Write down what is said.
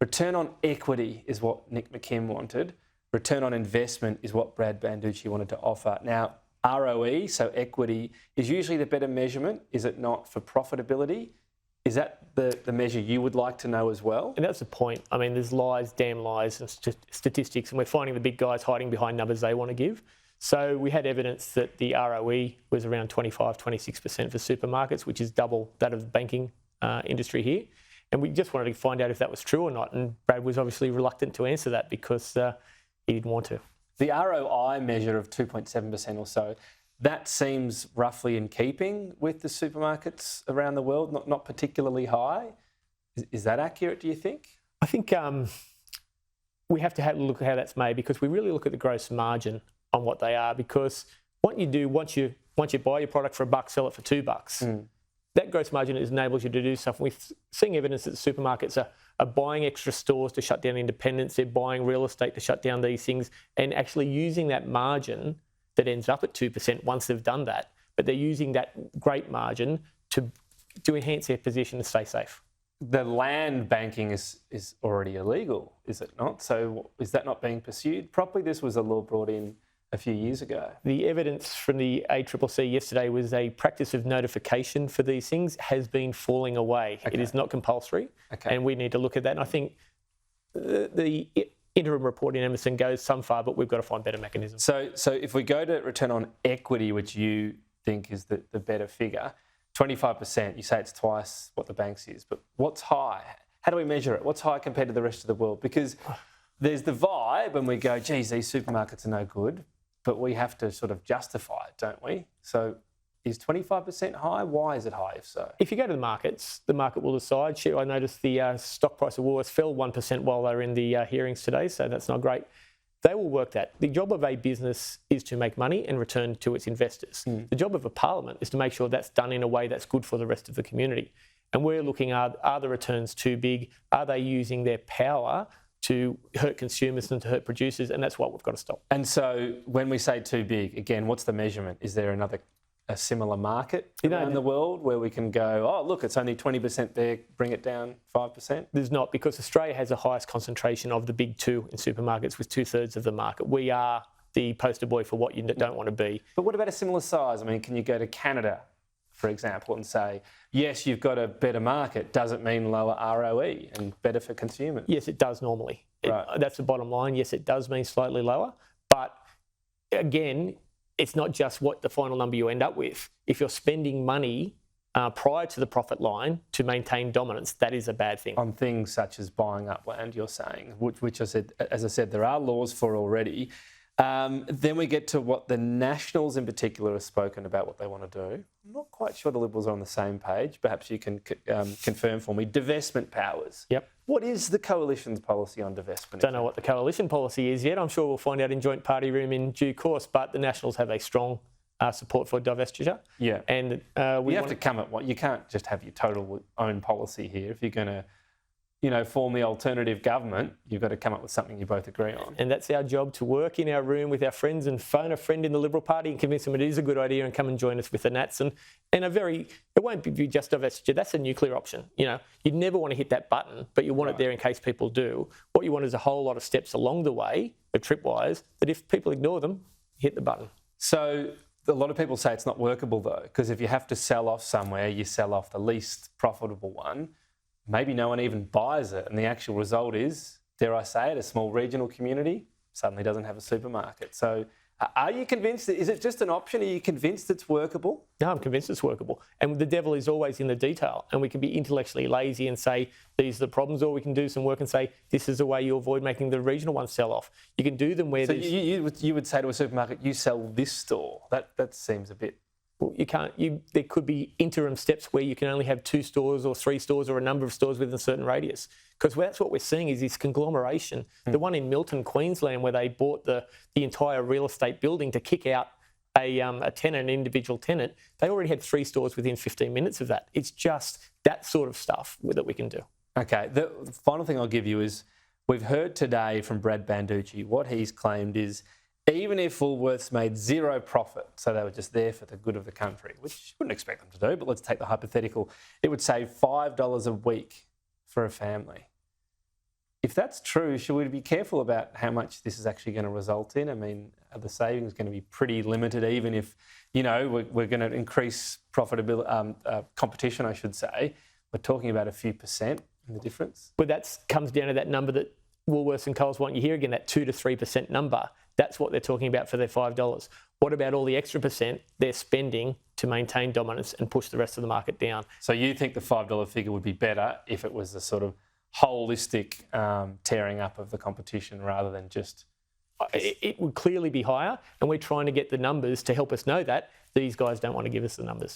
Return on equity is what Nick McKim wanted. Return on investment is what Brad Banducci wanted to offer. Now, ROE, so equity, is usually the better measurement, is it not, for profitability? Is that the measure you would like to know as well? And that's the point. I mean, there's lies, damn lies, and statistics, and we're finding the big guys hiding behind numbers they want to give. So we had evidence that the ROE was around 25, 26% for supermarkets, which is double that of the banking industry here. And we just wanted to find out if that was true or not. And Brad was obviously reluctant to answer that because he didn't want to. The ROI measure of 2.7% or so, that seems roughly in keeping with the supermarkets around the world, not particularly high. Is that accurate, do you think? I think we have to have a look at how that's made, because we really look at the gross margin on what they are, because what you do once you buy your product for $1, sell it for $2, that gross margin enables you to do stuff. We're seeing evidence that the supermarkets are buying extra stores to shut down independents. They're buying real estate to shut down these things, and actually using that margin that ends up at 2% once they've done that. But they're using that great margin to enhance their position and stay safe. The land banking is already illegal, is it not? So is that not being pursued properly? This was a law brought in a few years ago. The evidence from the ACCC yesterday was a practice of notification for these things has been falling away. Okay. It is not compulsory, and we need to look at that. And I think the interim report in Emerson goes some far, but we've got to find better mechanisms. So if we go to return on equity, which you think is the better figure, 25%, you say it's twice what the bank's is, but what's high? How do we measure it? What's high compared to the rest of the world? Because there's the vibe when we go, geez, these supermarkets are no good, but we have to sort of justify it, don't we? So is 25% high? Why is it high, if so? If you go to the markets, the market will decide. I noticed the stock price of Woolworths fell 1% while they were in the hearings today, so that's not great. They will work that. The job of a business is to make money and return to its investors. The job of a parliament is to make sure that's done in a way that's good for the rest of the community. And we're looking at, are the returns too big? Are they using their power to hurt consumers and to hurt producers? And that's what we've got to stop. And so when we say too big, again, what's the measurement? Is there a similar market around the world where we can go, oh, look, it's only 20% there, bring it down 5%? There's not, because Australia has the highest concentration of the big two in supermarkets with 2/3 of the market. We are the poster boy for what you don't want to be. But what about a similar size? I mean, can you go to Canada, for example, and say, yes, you've got a better market, doesn't mean lower ROE and better for consumers? Yes, it does normally. Right. That's the bottom line. Yes, it does mean slightly lower. But again, it's not just what the final number you end up with. If you're spending money prior to the profit line to maintain dominance, that is a bad thing. On things such as buying up land, you're saying, which I said, as I said, there are laws for already. Then we get to what the Nationals in particular have spoken about what they want to do. I'm not quite sure the Liberals are on the same page. Perhaps you can confirm for me. Divestment powers. Yep. What is the Coalition's policy on divestment? Don't know what the Coalition policy is yet. I'm sure we'll find out in joint party room in due course, but the Nationals have a strong support for divestiture. Yeah. And you have to come at what you can't just have your total own policy here. If you're going to form the alternative government, you've got to come up with something you both agree on. And that's our job, to work in our room with our friends and phone a friend in the Liberal Party and convince them it is a good idea and come and join us with the Nats. And it won't be just divestiture. That's a nuclear option. You'd never want to hit that button, but you want it there in case people do. What you want is a whole lot of steps along the way, the tripwires, that if people ignore them, hit the button. So a lot of people say it's not workable though, because if you have to sell off somewhere, you sell off the least profitable one. Maybe no one even buys it, and the actual result is, dare I say it, a small regional community suddenly doesn't have a supermarket. So are you convinced? Is it just an option? Are you convinced it's workable? No, I'm convinced it's workable. And the devil is always in the detail, and we can be intellectually lazy and say, these are the problems, or we can do some work and say, this is the way you avoid making the regional ones sell off. You can do them where... So you would say to a supermarket, you sell this store. That seems a bit... Well, you can't. There could be interim steps where you can only have 2 stores or 3 stores or a number of stores within a certain radius. Because that's what we're seeing is this conglomeration. The one in Milton, Queensland, where they bought the entire real estate building to kick out a tenant, an individual tenant, they already had 3 stores within 15 minutes of that. It's just that sort of stuff that we can do. Okay. The final thing I'll give you is, we've heard today from Brad Banducci, what he's claimed is, even if Woolworths made 0 profit, so they were just there for the good of the country, which you wouldn't expect them to do, but let's take the hypothetical, it would save $5 a week for a family. if that's true, should we be careful about how much this is actually going to result in? I mean, are the savings going to be pretty limited, even if, we're going to increase profitability, competition, I should say? We're talking about a few percent in the difference. But that comes down to that number that Woolworths and Coles want you here again, that 2 to 3% number. That's what they're talking about for their $5. What about all the extra percent they're spending to maintain dominance and push the rest of the market down? So you think the $5 figure would be better if it was a sort of holistic tearing up of the competition rather than just... It would clearly be higher, and we're trying to get the numbers to help us know that. These guys don't want to give us the numbers.